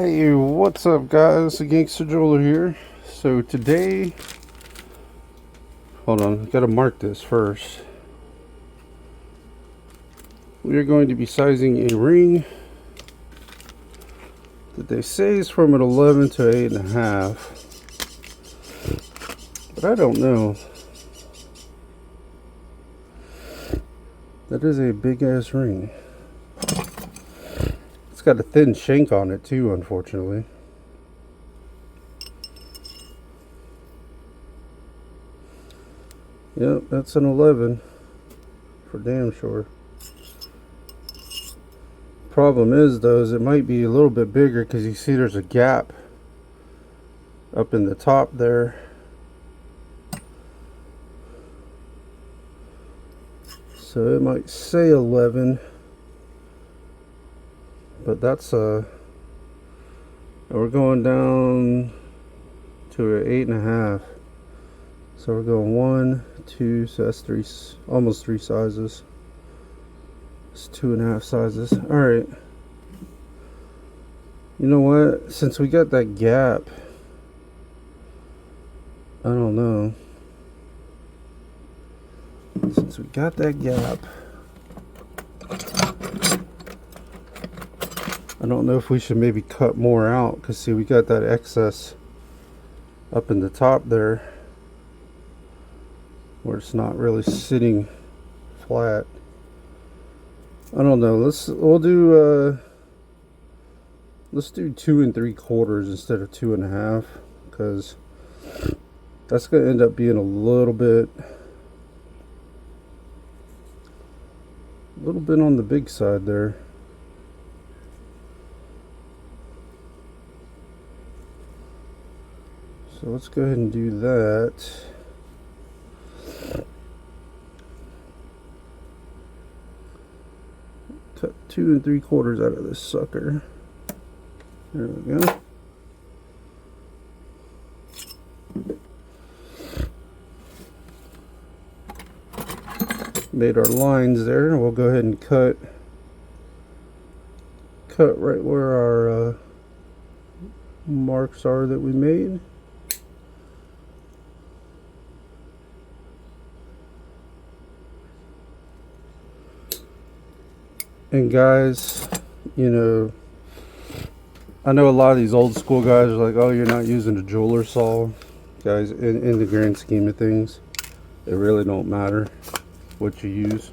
Hey, what's up guys? The Gangster Jeweler here. So today, hold on, gotta mark this first. We are going to be sizing a ring that they say is from an 11 to 8.5. But I don't know. That is a big ass ring. It's got a thin shank on it too, unfortunately. Yep, that's an 11 for damn sure. Problem is though, is it might be a little bit bigger because you see there's a gap up in the top there. So it might say 11, but that's we're going down to an 8.5. So we're going 1, 2, so that's three, almost 3 sizes. It's 2.5 sizes. All right. You know what? Since we got that gap, I don't know. Since we got that gap, I don't know if we should maybe cut more out, because see, we got that excess up in the top there where it's not really sitting flat. I don't know. Let's do 2 3/4 instead of 2.5, because that's gonna end up being a little bit on the big side there. So let's go ahead and do that. Cut 2 3/4 out of this sucker. There we go. Made our lines there. We'll go ahead and cut right where our marks are that we made. And guys, you know, I know a lot of these old school guys are like, oh, you're not using a jeweler saw. Guys, in the grand scheme of things, it really don't matter what you use.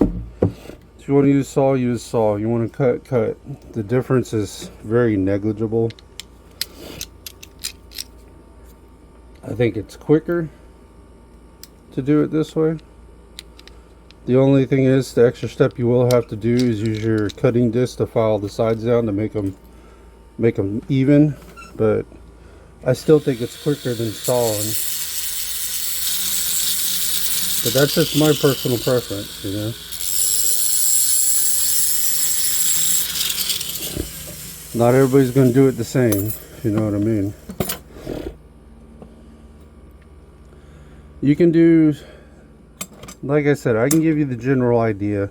If you want to use saw, use saw. You want to cut. The difference is very negligible. I think it's quicker to do it this way. The only thing is, the extra step you will have to do is use your cutting disc to file the sides down to make them even, but I still think it's quicker than sawing. But that's just my personal preference, you know. Not everybody's going to do it the same, if you know what I mean. You can do, like I said, I can give you the general idea,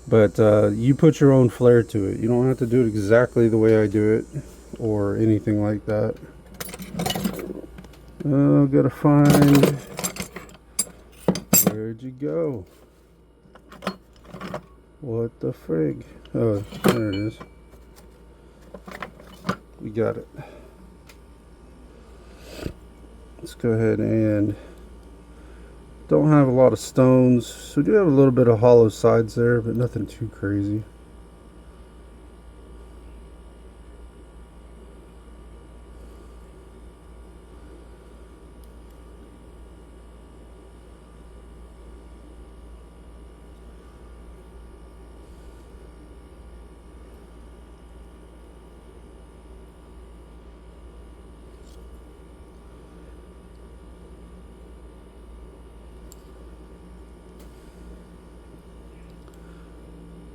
but you put your own flair to it. You don't have to do it exactly the way I do it or anything like that. Oh, gotta find, where'd you go? What the frig? Oh, there it is. We got it. Let's go ahead and, don't have a lot of stones, so we do have a little bit of hollow sides there, but nothing too crazy.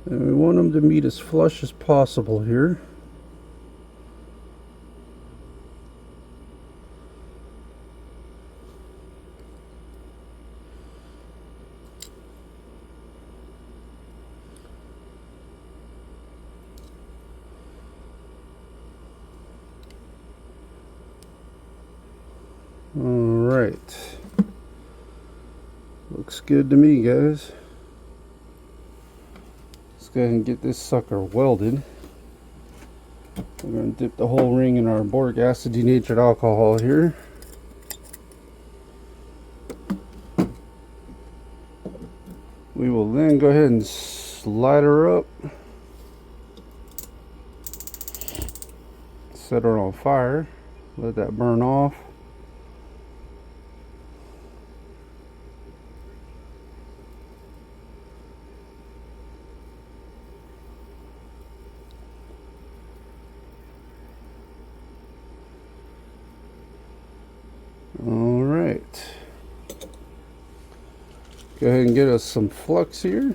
And we want them to meet as flush as possible here. right. Looks good to me, guys. Let's go ahead and get this sucker welded. We're going to dip the whole ring in our boric acid denatured alcohol here. We will then go ahead and slide her up. Set her on fire. Let that burn off. All right. Go ahead and get us some flux here.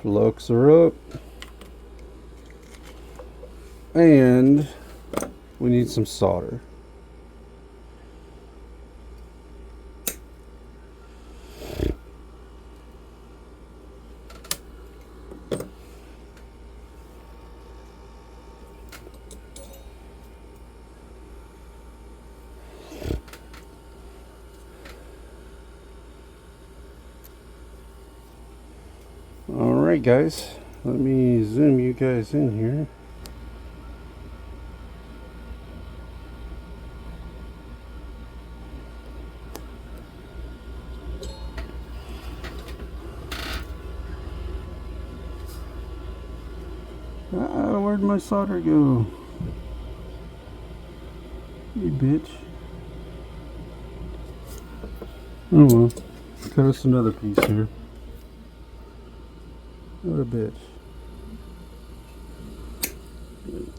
Flux her up. And we need some solder. Alright guys, let me zoom you guys in here. Where'd my solder go? You bitch. Oh well, cut us another piece here. What a bitch.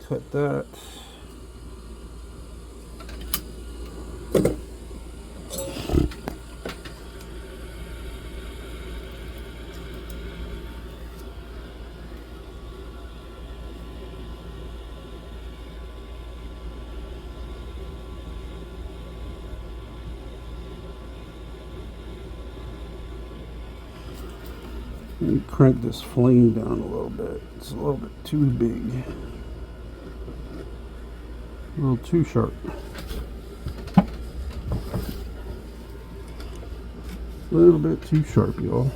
Cut that. Let me crank this flame down a little bit. It's a little bit too big. A little too sharp. A little bit too sharp, y'all.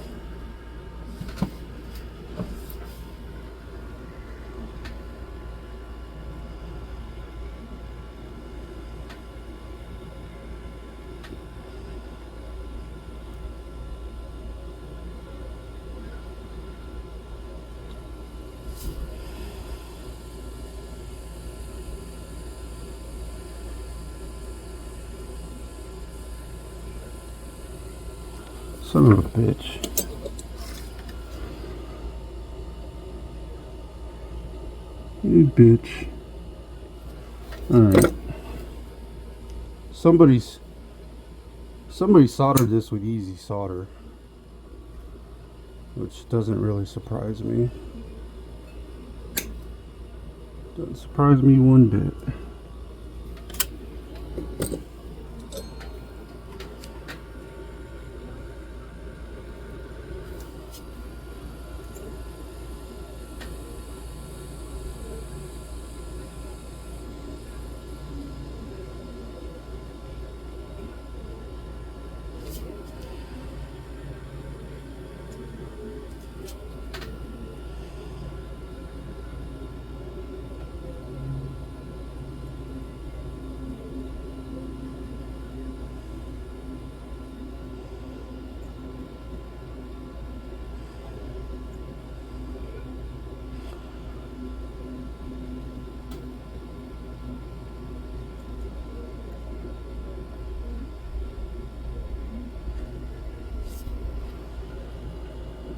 Son of a bitch. You bitch. Alright. Somebody soldered this with easy solder, which doesn't really surprise me. Doesn't surprise me one bit.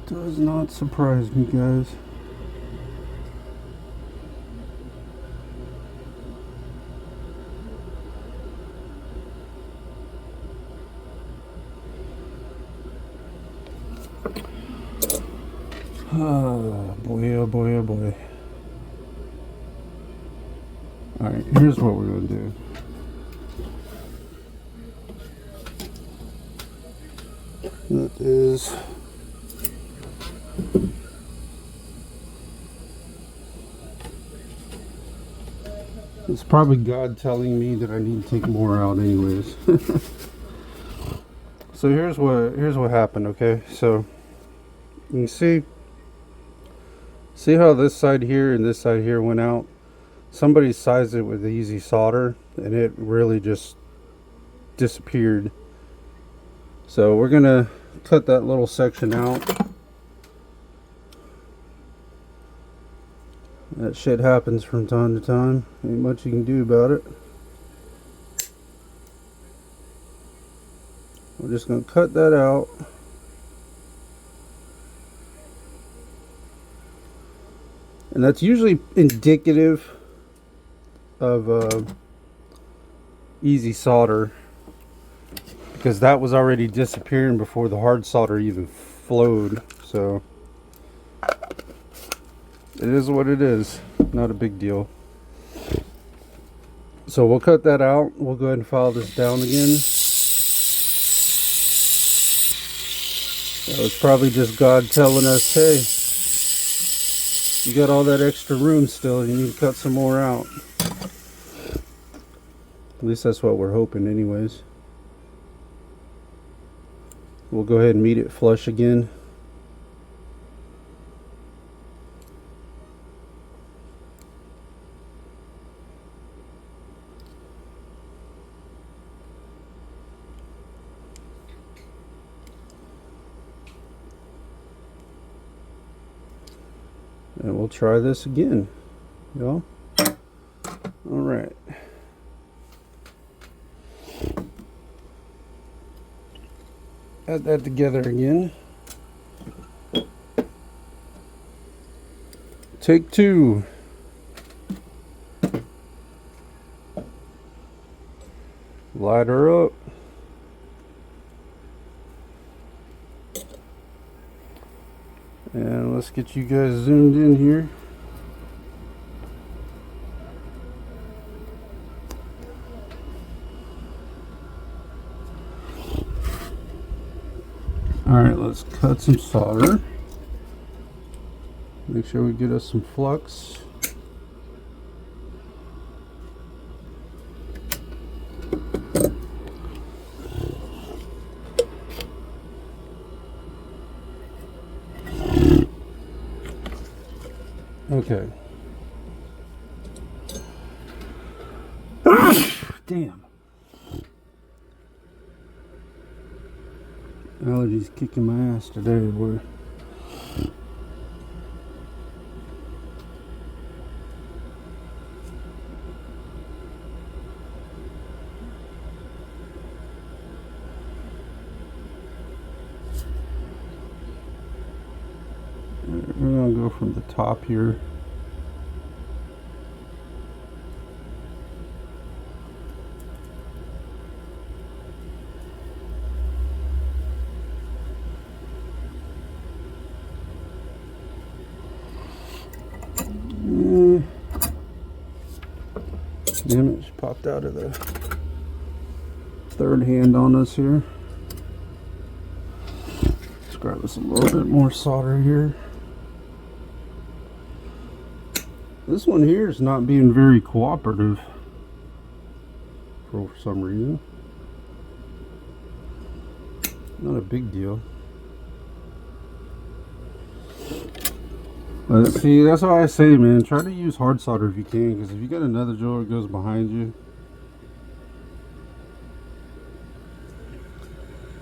Does not surprise me, guys. Oh boy, oh boy, oh boy. Alright, here's what we're going to do. That is It's probably God telling me that I need to take more out anyways. So here's what happened, okay? So you can see how this side here and this side here went out? Somebody sized it with easy solder and it really just disappeared. So we're gonna cut that little section out. That shit happens from time to time. Ain't much you can do about it. We're just going to cut that out. And that's usually indicative of easy solder, because that was already disappearing before the hard solder even flowed. So it is what it is. Not a big deal. So we'll cut that out. We'll go ahead and file this down again. That was probably just God telling us, hey, you got all that extra room still, you need to cut some more out. At least that's what we're hoping anyways. We'll go ahead and meet it flush again. And we'll try this again, y'all. All right. Add that together again. Take two. Light her up. And let's get you guys zoomed in here. Alright, let's cut some solder. Make sure we get us some flux. Okay. Damn. Allergies kicking my ass today, boy. We're gonna go from the top here. Damn it, she popped out of the third hand on us here. Let's grab us a little bit more solder here. This one here is not being very cooperative for some reason. Not a big deal. But see, that's why I say, man, try to use hard solder if you can, because if you got another jeweler that goes behind you,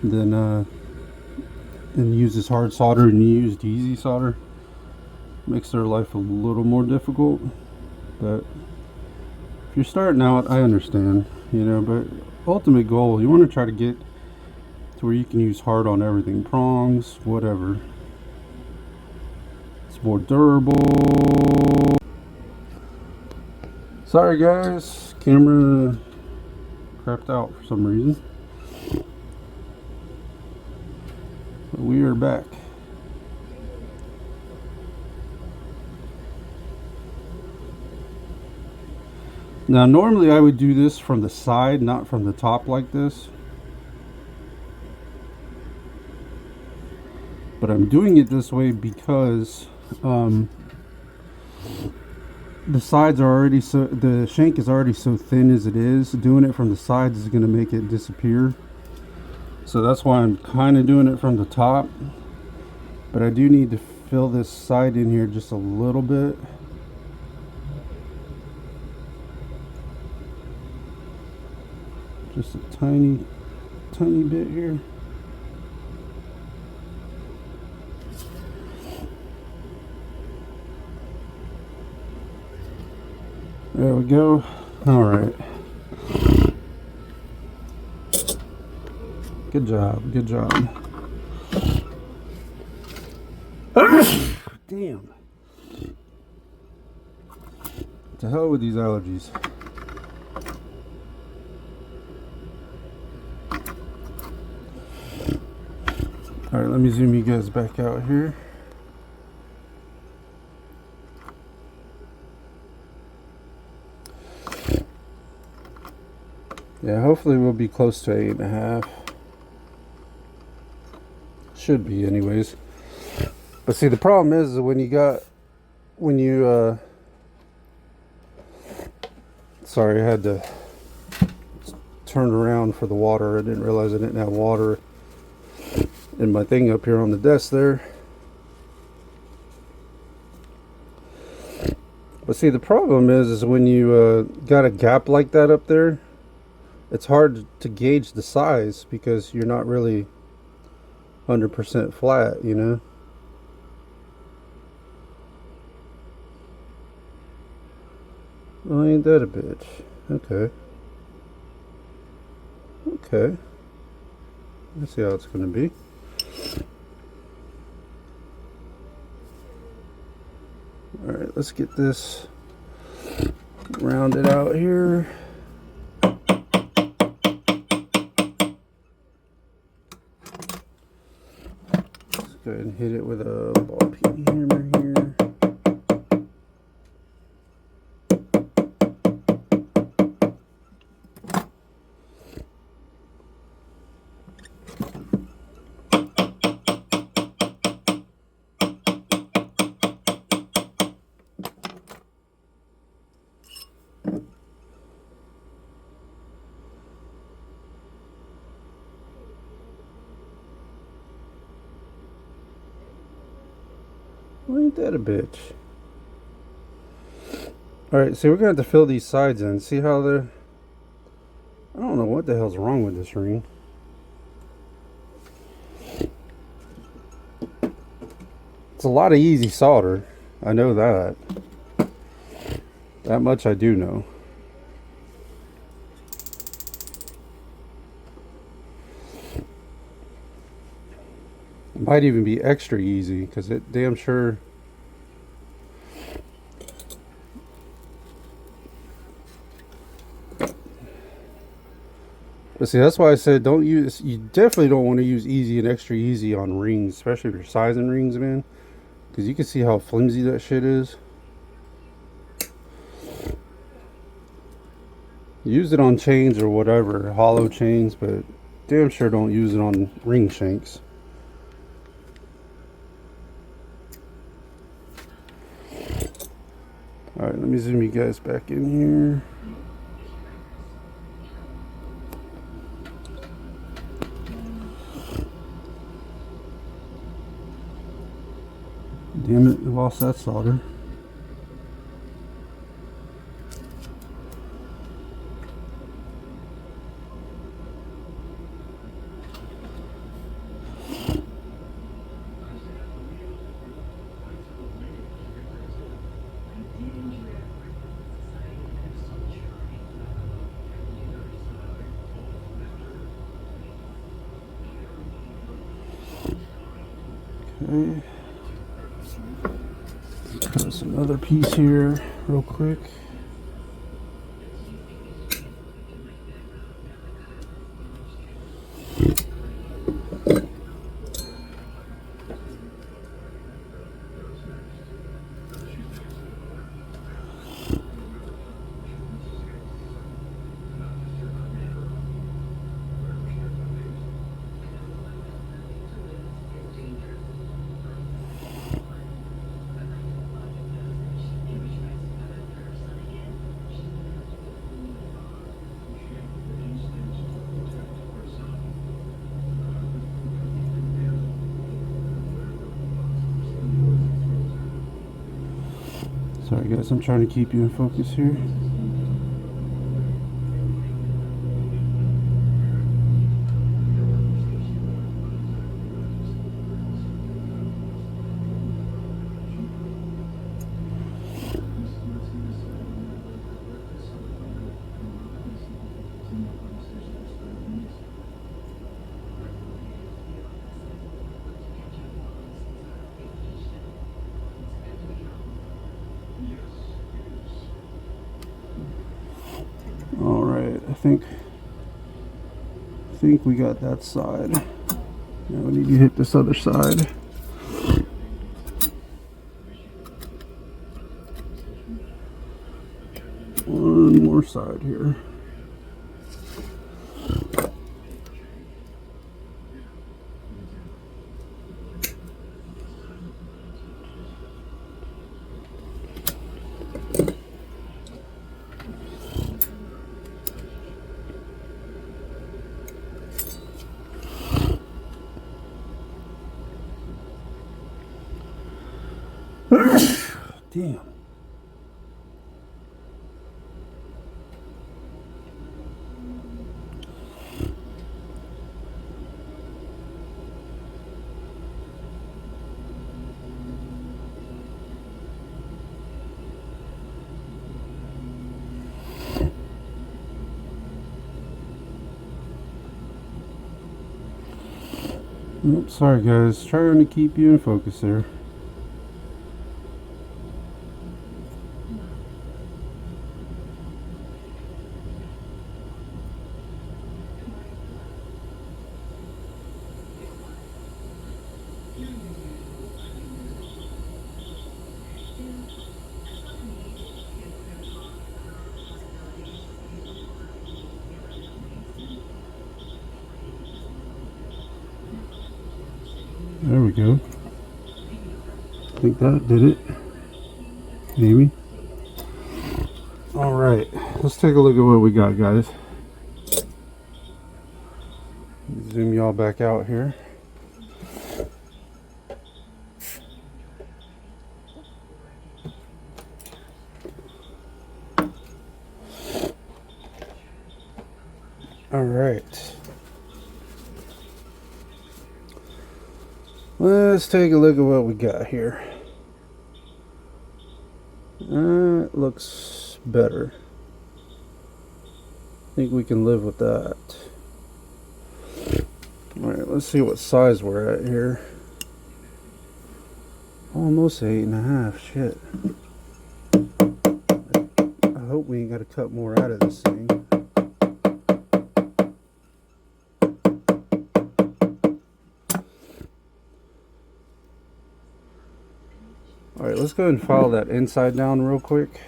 then and uses hard solder and you used easy solder, makes their life a little more difficult. But if you're starting out, I understand, you know, but ultimate goal, you want to try to get to where you can use hard on everything, prongs, whatever. It's more durable. Sorry guys, camera crapped out for some reason. But we are back. Now normally I would do this from the side, not from the top like this. But I'm doing it this way because the sides are already so, the shank is already so thin as it is. Doing it from the sides is going to make it disappear. So that's why I'm kind of doing it from the top. But I do need to fill this side in here just a little bit. Just a tiny bit here. There we go. All right. Good job. Good job. Damn. To hell with these allergies. All right, let me zoom you guys back out here. Yeah, hopefully we'll be close to 8.5. Should be anyways. But see, the problem is when you sorry, I had to turn around for the water. I didn't realize I didn't have water in my thing up here on the desk there. But see, the problem is when you got a gap like that up there, it's hard to gauge the size because you're not really 100% flat, you know. Well, ain't that a bitch? Okay. Okay. Let's see how it's gonna be. Alright, let's get this rounded out here. Let's go ahead and hit it with a ball peen hammer here. Well, ain't that a bitch? Alright, so we're going to have to fill these sides in. See how they're... I don't know what the hell's wrong with this ring. It's a lot of easy solder. I know that. That much I do know. It might even be extra easy because it damn sure... But see, that's why I said don't use... You definitely don't want to use easy and extra easy on rings, especially if you're sizing rings, man. Because you can see how flimsy that shit is. Use it on chains or whatever, hollow chains, but damn sure don't use it on ring shanks. Alright, let me zoom you guys back in here. Damn it, I lost that solder. Okay. Cut some other piece here real quick. Sorry guys, I'm trying to keep you in focus here. All right, I think we got that side. Now we need to hit this other side. One more side here. Damn. Oops, sorry guys, trying to keep you in focus there. There we go. I think that did it. Maybe. Alright, let's take a look at what we got, guys. Zoom y'all back out here. Alright. Let's take a look at what we got here. That looks better. I think we can live with that. Alright, let's see what size we're at here. Almost 8.5. Shit. I hope we ain't got to cut more out of this thing. Alright, let's go ahead and file that inside down real quick.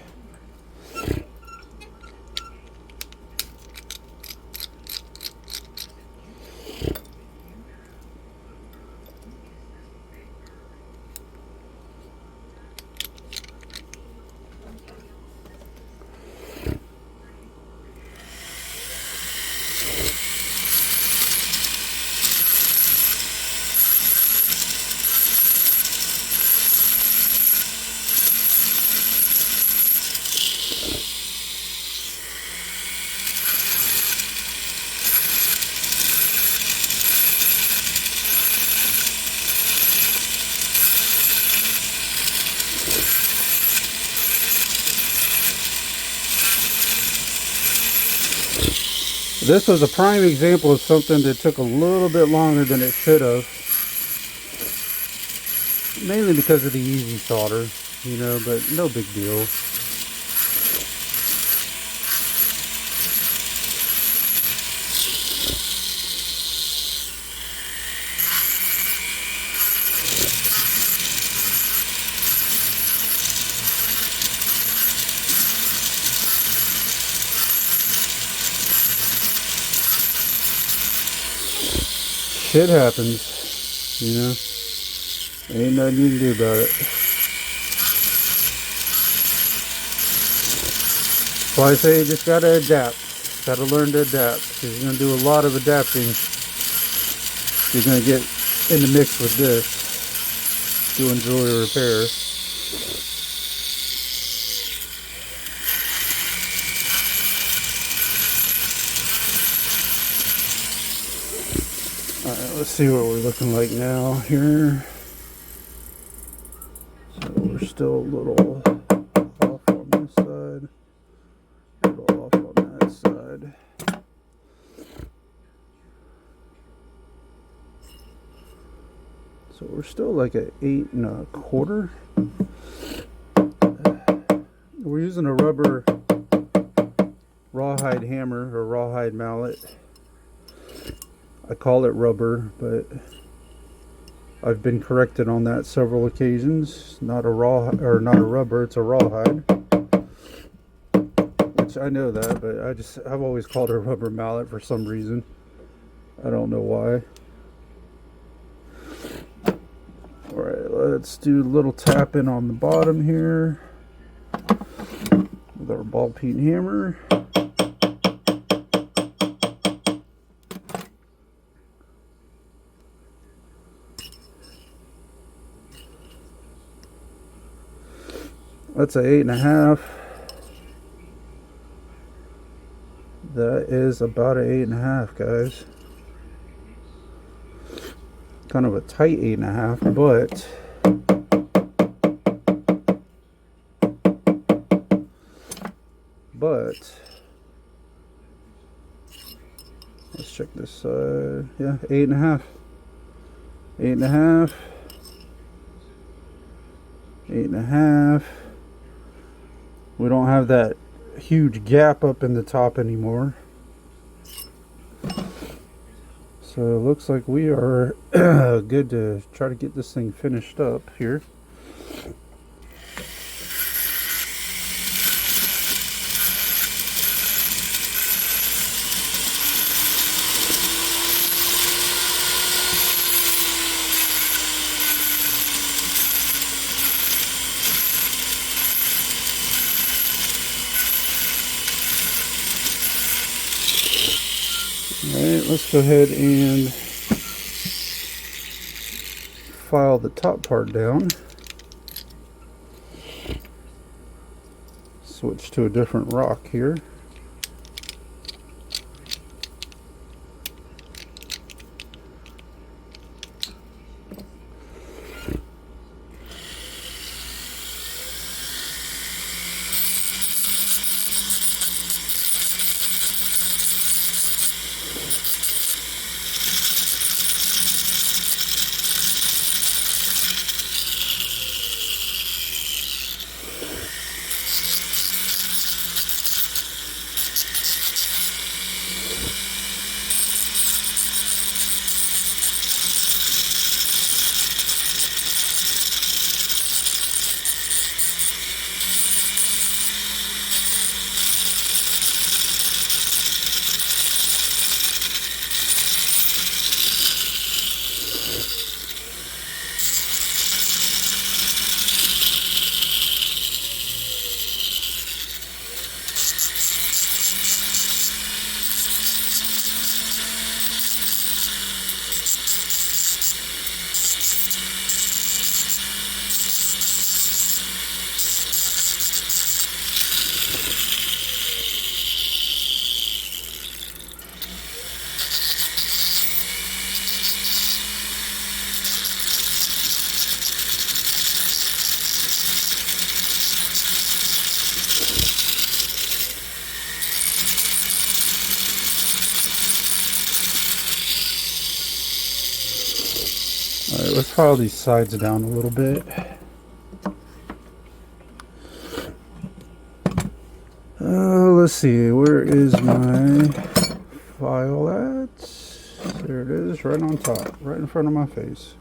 This was a prime example of something that took a little bit longer than it should have. Mainly because of the easy solder, you know, but no big deal. Shit happens, you know. Ain't nothing you can do about it. So I say you just gotta adapt. Gotta learn to adapt. Because you're gonna do a lot of adapting. You're gonna get in the mix with this. Doing jewelry repair. let's see what we're looking like now here. So we're still a little off on this side, a little off on that side. So we're still like at 8 1/4. We're using a rubber rawhide hammer or rawhide mallet. I call it rubber, but I've been corrected on that several occasions. Not a rubber, it's a rawhide. Which I know that, but I've always called it a rubber mallet for some reason. I don't know why. Alright, let's do a little tapping on the bottom here with our ball peen hammer. That's a 8 1/2. That is about a 8 1/2, guys. Kind of a tight 8 1/2, but let's check this side. Yeah, 8 1/2. 8 1/2. 8 1/2. We don't have that huge gap up in the top anymore. So it looks like we are good to try to get this thing finished up here. Alright, let's go ahead and file the top part down. Switch to a different rock here. Alright, let's file these sides down a little bit. Let's see, where is my file at? There it is, right on top, right in front of my face.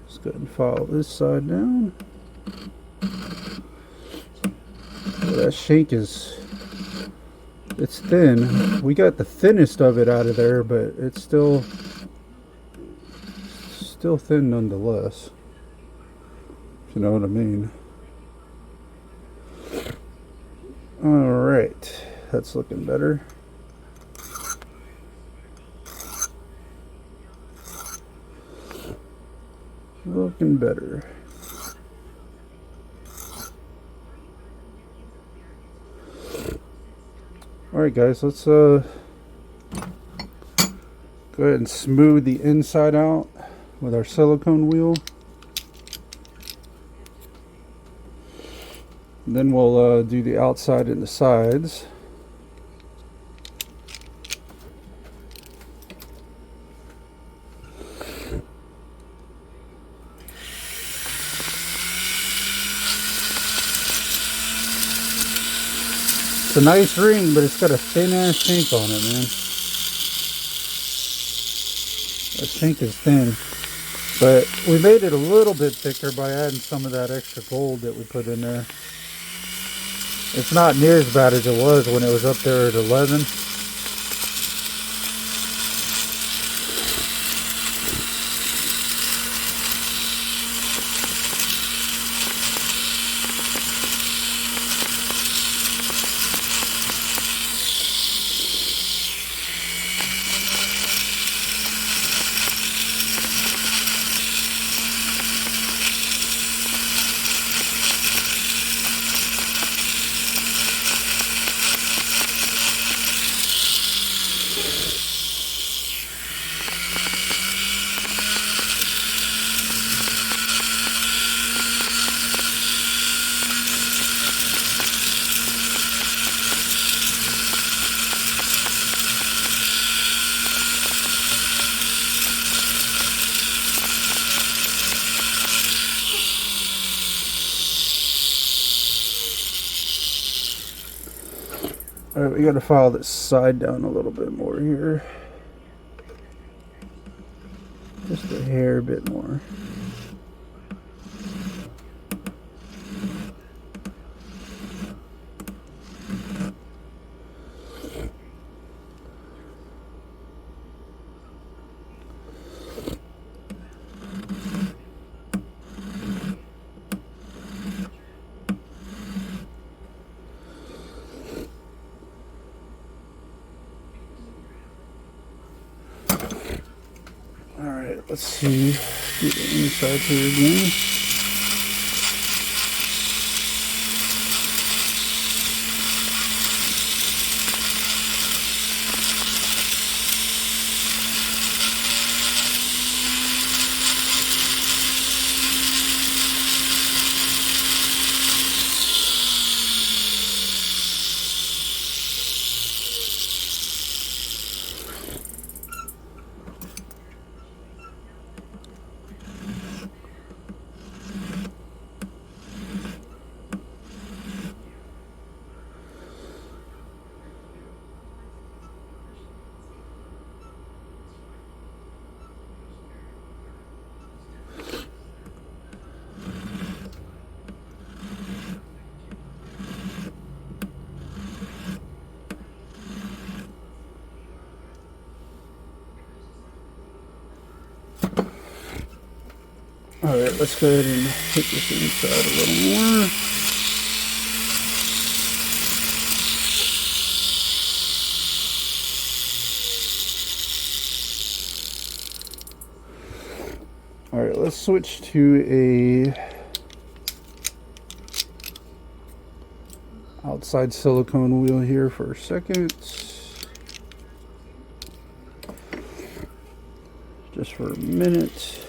Let's go ahead and file this side down. That shank it's thin. We got the thinnest of it out of there, but it's still thin nonetheless, if you know what I mean. Alright, that's looking better. Looking better. Alright guys, let's go ahead and smooth the inside out with our silicone wheel. Then we'll do the outside and the sides. It's a nice ring, but it's got a thin ass shank on it, man. The shank is thin. But we made it a little bit thicker by adding some of that extra gold that we put in there. It's not near as bad as it was when it was up there at 11. Alright, we gotta file this side down a little bit more here. Just a hair bit more. Alright, let's see. Do the inside here again. Alright, let's go ahead and hit this inside a little more. Alright, let's switch to a outside silicone wheel here for a second. Just for a minute.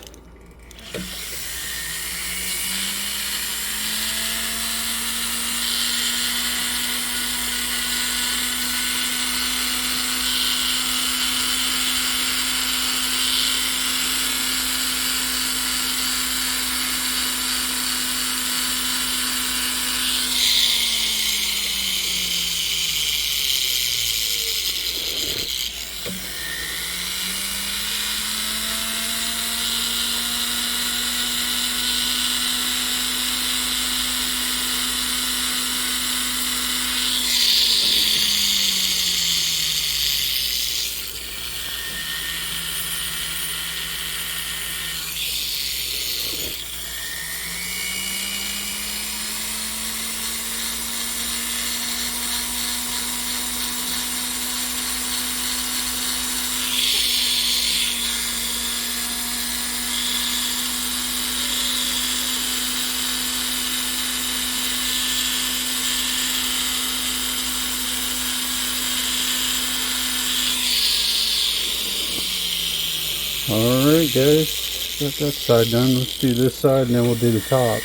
Alright guys, got that side done. Let's do this side and then we'll do the top.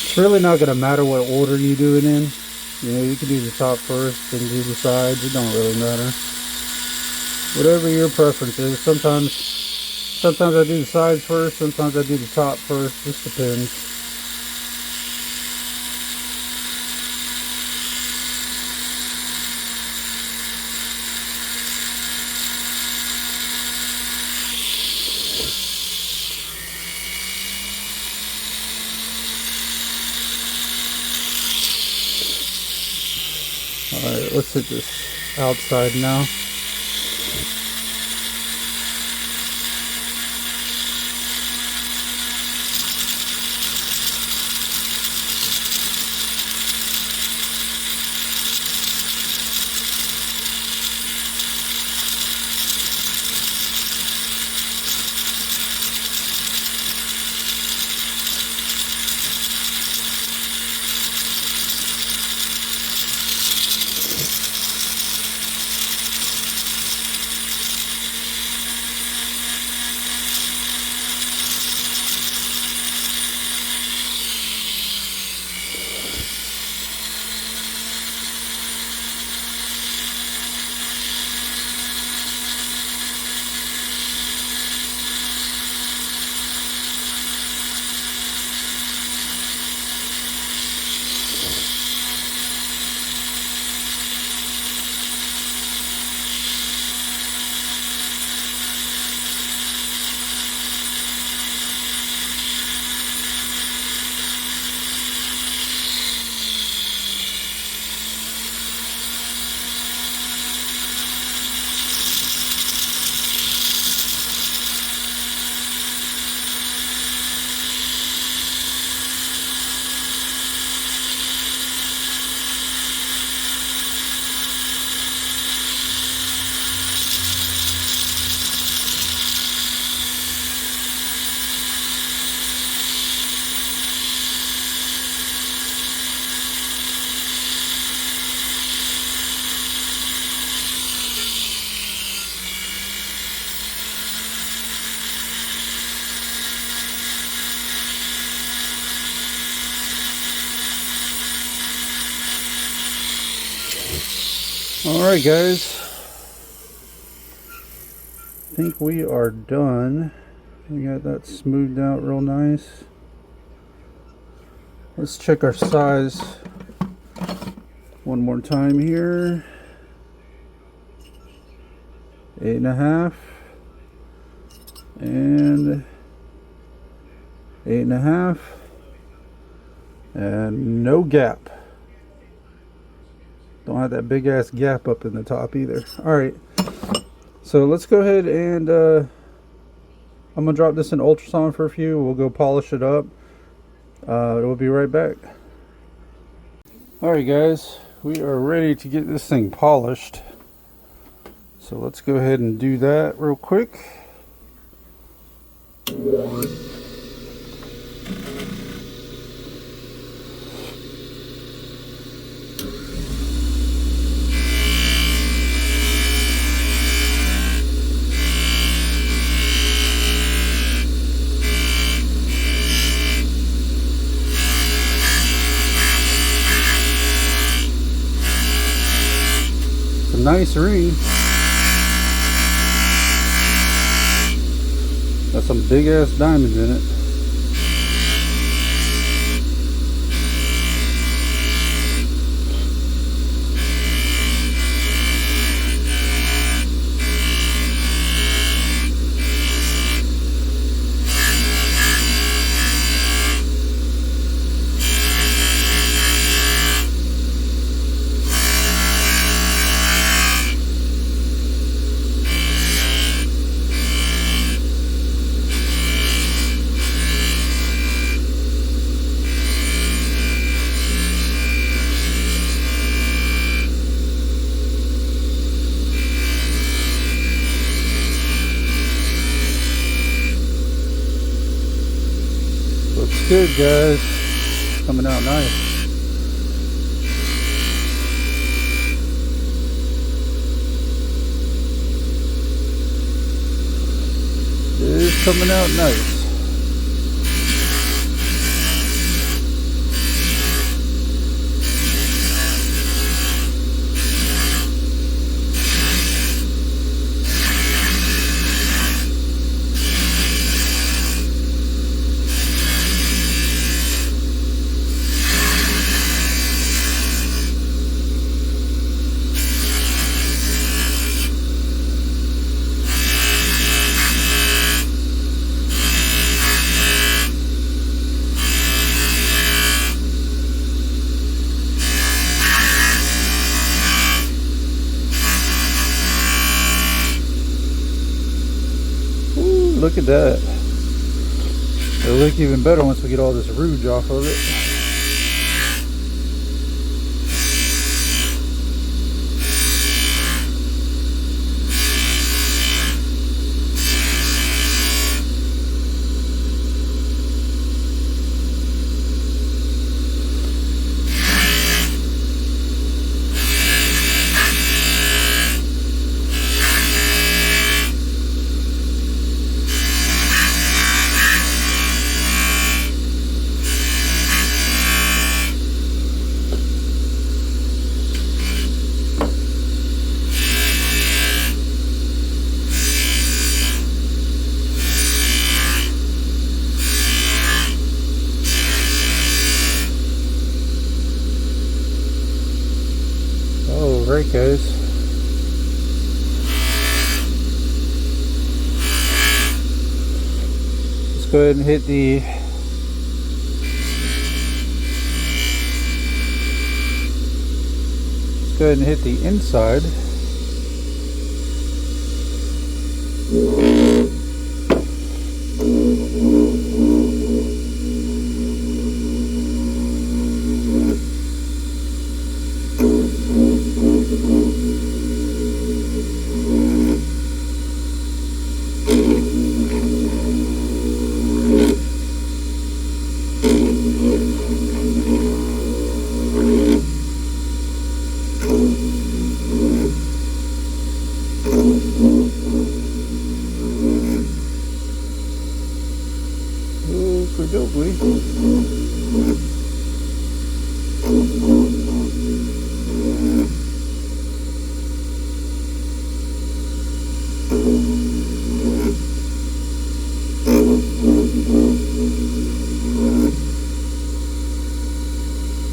It's really not going to matter what order you do it in. You know, you can do the top first and do the sides. It don't really matter. Whatever your preference is. Sometimes I do the sides first. Sometimes I do the top first. Just depends. Alright, let's hit this outside now. Alright guys, I think we are done. We got that smoothed out real nice. Let's check our size one more time here. 8.5 and 8.5 and no gap. Don't have that big ass gap up in the top either. Alright, so let's go ahead and I'm gonna drop this in ultrasound for a few. We'll go polish it up. We'll be right back. Alright guys, we are ready to get this thing polished. So let's go ahead and do that real quick. Nice ring. Got some big ass diamonds in it. Looks good, guys. Coming out nice. It is coming out nice. Look at that. It'll look even better once we get all this rouge off of it. Alright, guys. Let's go ahead and hit the inside.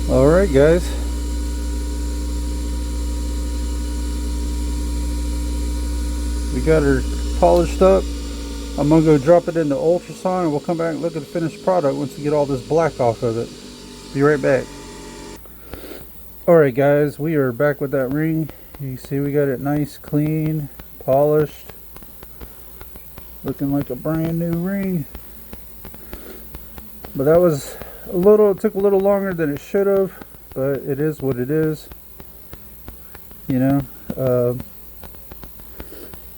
Alright, guys. We got her polished up. I'm gonna go drop it in the ultrasound and we'll come back and look at the finished product once we get all this black off of it. Be right back. Alright, guys, we are back with that ring. You see we got it nice, clean, polished, looking like a brand new ring. But that was it took a little longer than it should have, but it is what it is, you know.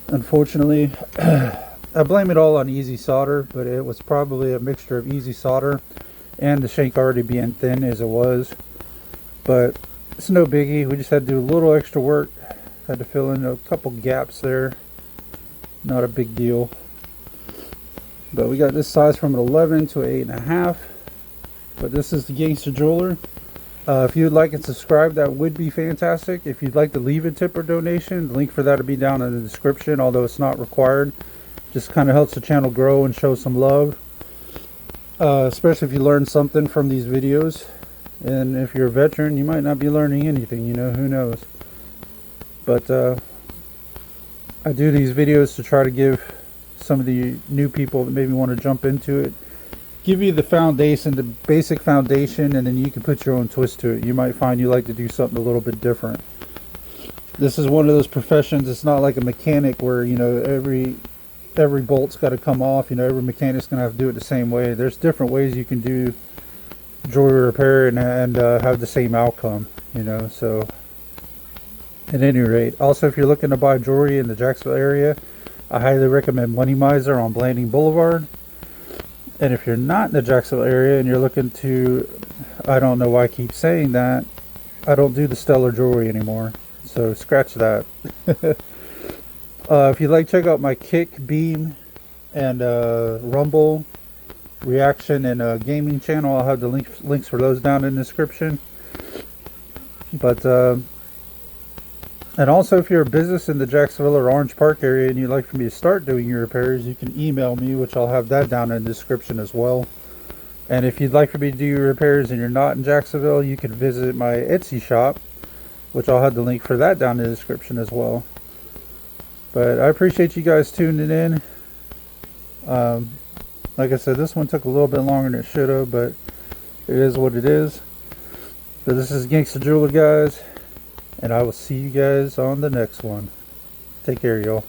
Unfortunately, I blame it all on easy solder, but it was probably a mixture of easy solder and the shank already being thin as it was. But it's no biggie. We just had to do a little extra work, had to fill in a couple gaps there. Not a big deal. But we got this size from an 11 to an 8.5. But this is the Gangster Jeweler. If you'd like and subscribe, that would be fantastic. If you'd like to leave a tip or donation, the link for that will be down in the description, although it's not required. Just kind of helps the channel grow and show some love. Especially if you learn something from these videos. And if you're a veteran, you might not be learning anything, you know, who knows. But I do these videos to try to give some of the new people that maybe want to jump into it, give you the foundation, the basic foundation, and then you can put your own twist to it. You might find you like to do something a little bit different. This is one of those professions. It's not like a mechanic where, you know, every bolt's got to come off. You know, every mechanic's gonna have to do it the same way. There's different ways you can do jewelry repair and have the same outcome, you know. So at any rate, also if you're looking to buy jewelry in the Jacksonville area, I highly recommend Money Miser on Blanding Boulevard. And if you're not in the Jacksonville area and you're looking to, I don't know why I keep saying that, I don't do the stellar jewelry anymore, so scratch that. If you'd like, check out my Kick, Beam, and Rumble reaction and gaming channel. I'll have the links for those down in the description. But and also, if you're a business in the Jacksonville or Orange Park area and you'd like for me to start doing your repairs, you can email me, which I'll have that down in the description as well. And if you'd like for me to do your repairs and you're not in Jacksonville, you can visit my Etsy shop, which I'll have the link for that down in the description as well. But I appreciate you guys tuning in. Like I said, this one took a little bit longer than it should have, but it is what it is. But this is Gangster Jeweler, guys, and I will see you guys on the next one. Take care, y'all.